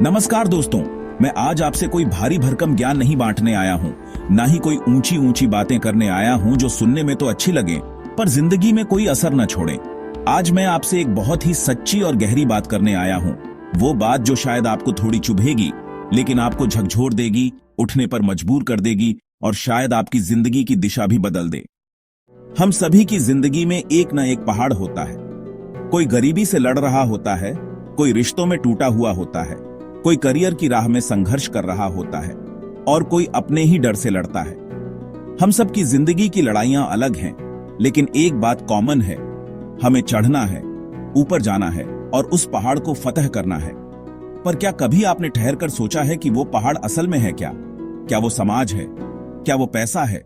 नमस्कार दोस्तों, मैं आज आपसे कोई भारी भरकम ज्ञान नहीं बांटने आया हूँ, ना ही कोई ऊंची ऊंची बातें करने आया हूँ जो सुनने में तो अच्छी लगे पर जिंदगी में कोई असर न छोड़े। आज मैं आपसे एक बहुत ही सच्ची और गहरी बात करने आया हूँ। वो बात जो शायद आपको थोड़ी चुभेगी, लेकिन आपको झकझोर देगी, उठने पर मजबूर कर देगी और शायद आपकी जिंदगी की दिशा भी बदल दे। हम सभी की जिंदगी में एक न एक पहाड़ होता है। कोई गरीबी से लड़ रहा होता है, कोई रिश्तों में टूटा हुआ होता है, कोई करियर की राह में संघर्ष कर रहा होता है और कोई अपने ही डर से लड़ता है। हम सब की जिंदगी की लड़ाइयां अलग हैं, लेकिन एक बात कॉमन है, हमें चढ़ना है, ऊपर जाना है और उस पहाड़ को फतह करना है। पर क्या कभी आपने ठहर कर सोचा है कि वो पहाड़ असल में है क्या? क्या वो समाज है? क्या वो पैसा है?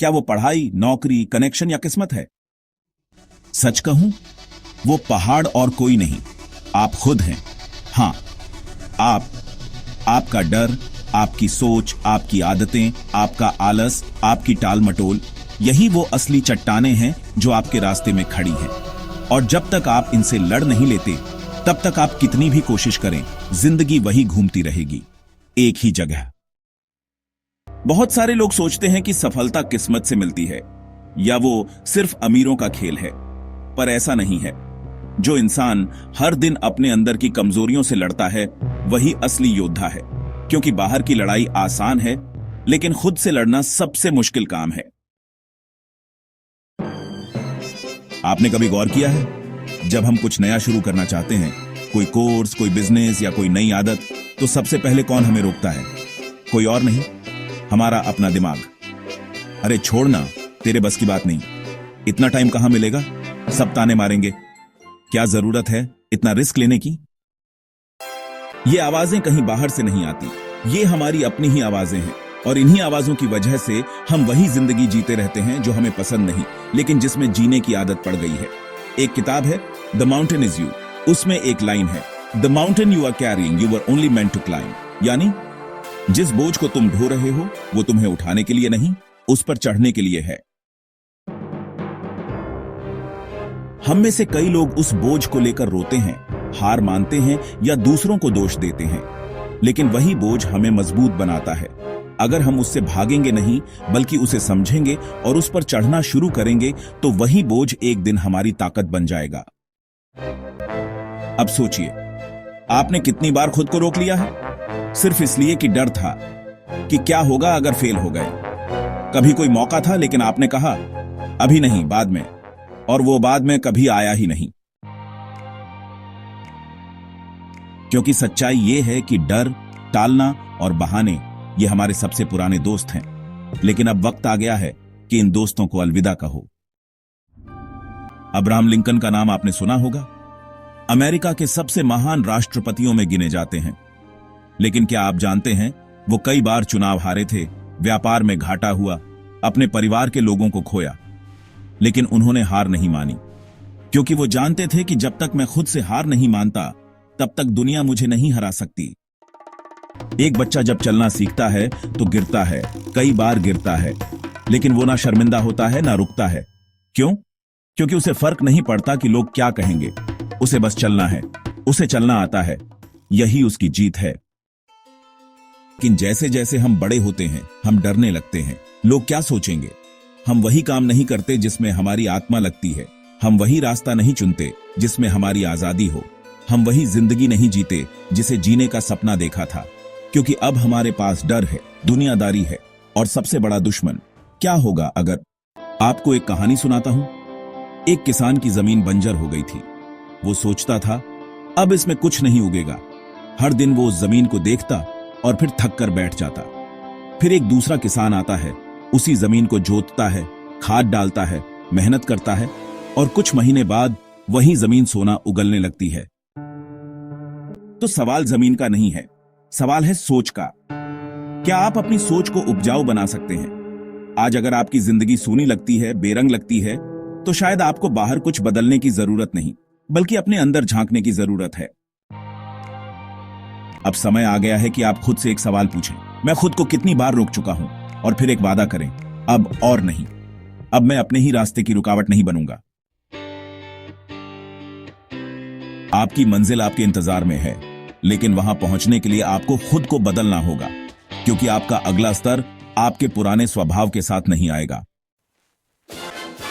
क्या वो पढ़ाई, नौकरी, कनेक्शन या किस्मत है? सच कहूं, वो पहाड़ और कोई नहीं, आप खुद हैं। हाँ, आपका डर, आपकी सोच, आपकी आदतें, आपका आलस, आपकी टाल मटोल, यही वो असली चट्टानें हैं जो आपके रास्ते में खड़ी हैं। और जब तक आप इनसे लड़ नहीं लेते, तब तक आप कितनी भी कोशिश करें, जिंदगी वही घूमती रहेगी, एक ही जगह। बहुत सारे लोग सोचते हैं कि सफलता किस्मत से मिलती है या वो सिर्फ अमीरों का खेल है, पर ऐसा नहीं है। जो इंसान हर दिन अपने अंदर की कमजोरियों से लड़ता है, वही असली योद्धा है। क्योंकि बाहर की लड़ाई आसान है, लेकिन खुद से लड़ना सबसे मुश्किल काम है। आपने कभी गौर किया है, जब हम कुछ नया शुरू करना चाहते हैं, कोई कोर्स, कोई बिजनेस या कोई नई आदत, तो सबसे पहले कौन हमें रोकता है? कोई और नहीं, हमारा अपना दिमाग। अरे छोड़ना, तेरे बस की बात नहीं, इतना टाइम कहां मिलेगा, सब ताने मारेंगे, क्या जरूरत है इतना रिस्क लेने की? ये आवाजें कहीं बाहर से नहीं आती, ये हमारी अपनी ही आवाजें हैं। और इन्हीं आवाजों की वजह से हम वही जिंदगी जीते रहते हैं जो हमें पसंद नहीं, लेकिन जिसमें जीने की आदत पड़ गई है। एक किताब है द माउंटेन इज यू, उसमें एक लाइन है, the mountain you are carrying you were only meant to climb. यानी जिस बोझ को तुम ढो रहे हो, वो तुम्हें उठाने के लिए नहीं, उस पर चढ़ने के लिए है। हम में से कई लोग उस बोझ को लेकर रोते हैं, हार मानते हैं या दूसरों को दोष देते हैं, लेकिन वही बोझ हमें मजबूत बनाता है। अगर हम उससे भागेंगे नहीं, बल्कि उसे समझेंगे और उस पर चढ़ना शुरू करेंगे, तो वही बोझ एक दिन हमारी ताकत बन जाएगा। अब सोचिए, आपने कितनी बार खुद को रोक लिया है, सिर्फ इसलिए कि डर था कि क्या होगा अगर फेल हो गए। कभी कोई मौका था, लेकिन आपने कहा अभी नहीं, बाद में, और वो बाद में कभी आया ही नहीं। क्योंकि सच्चाई ये है कि डर, टालना और बहाने ये हमारे सबसे पुराने दोस्त हैं। लेकिन अब वक्त आ गया है कि इन दोस्तों को अलविदा कहो। अब्राहम लिंकन का नाम आपने सुना होगा, अमेरिका के सबसे महान राष्ट्रपतियों में गिने जाते हैं। लेकिन क्या आप जानते हैं, वो कई बार चुनाव हारे थे, व्यापार में घाटा हुआ, अपने परिवार के लोगों को खोया, लेकिन उन्होंने हार नहीं मानी, क्योंकि वो जानते थे कि जब तक मैं खुद से हार नहीं मानता, तब तक दुनिया मुझे नहीं हरा सकती। एक बच्चा जब चलना सीखता है तो गिरता है, कई बार गिरता है, लेकिन वो ना शर्मिंदा होता है ना रुकता है। क्यों? क्योंकि उसे फर्क नहीं पड़ता कि लोग क्या कहेंगे, उसे बस चलना है, उसे चलना आता है, यही उसकी जीत है। लेकिन जैसे जैसे हम बड़े होते हैं, हम डरने लगते हैं, लोग क्या सोचेंगे। हम वही काम नहीं करते जिसमें हमारी आत्मा लगती है, हम वही रास्ता नहीं चुनते जिसमें हमारी आजादी हो, हम वही जिंदगी नहीं जीते जिसे जीने का सपना देखा था। क्योंकि अब हमारे पास डर है, दुनियादारी है और सबसे बड़ा दुश्मन। क्या होगा अगर? आपको एक कहानी सुनाता हूं। एक किसान की जमीन बंजर हो गई थी। वो सोचता था अब इसमें कुछ नहीं उगेगा। हर दिन वो उस जमीन को देखता और फिर थक कर बैठ जाता। फिर एक दूसरा किसान आता है, उसी जमीन को जोतता है, खाद डालता है, मेहनत करता है और कुछ महीने बाद वही जमीन सोना उगलने लगती है। तो सवाल जमीन का नहीं है, सवाल है सोच का। क्या आप अपनी सोच को उपजाऊ बना सकते हैं? आज अगर आपकी जिंदगी सूनी लगती है, बेरंग लगती है, तो शायद आपको बाहर कुछ बदलने की जरूरत नहीं, बल्कि अपने अंदर झांकने की जरूरत है। अब समय आ गया है कि आप खुद से एक सवाल पूछें, मैं खुद को कितनी बार रोक चुका हूं? और फिर एक वादा करें, अब और नहीं, अब मैं अपने ही रास्ते की रुकावट नहीं बनूंगा। आपकी मंजिल आपके इंतजार में है, लेकिन वहां पहुंचने के लिए आपको खुद को बदलना होगा, क्योंकि आपका अगला स्तर आपके पुराने स्वभाव के साथ नहीं आएगा।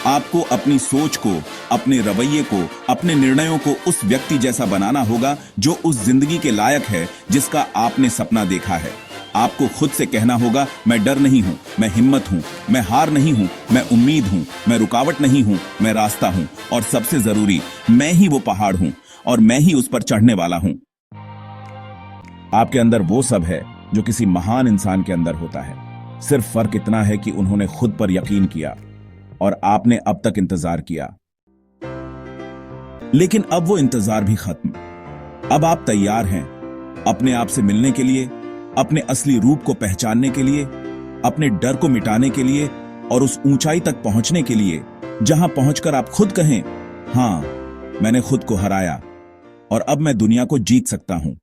आपको अपनी सोच को, अपने रवैये को, अपने निर्णयों को उस व्यक्ति जैसा बनाना होगा जो उस जिंदगी के लायक है जिसका आपने सपना देखा है। आपको खुद से कहना होगा, मैं डर नहीं हूं, मैं हिम्मत हूं, मैं हार नहीं हूं, मैं उम्मीद हूं, मैं रुकावट नहीं हूं, मैं रास्ता हूं, और सबसे जरूरी, मैं ही वो पहाड़ हूं और मैं ही उस पर चढ़ने वाला हूं। आपके अंदर वो सब है जो किसी महान इंसान के अंदर होता है। सिर्फ फर्क इतना है कि उन्होंने खुद पर यकीन किया और आपने अब तक इंतजार किया। लेकिन अब वो इंतजार भी खत्म। अब आप तैयार हैं अपने आप से मिलने के लिए, अपने असली रूप को पहचानने के लिए, अपने डर को मिटाने के लिए और उस ऊंचाई तक पहुंचने के लिए जहां पहुंचकर आप खुद कहें, हां, मैंने खुद को हराया और अब मैं दुनिया को जीत सकता हूं।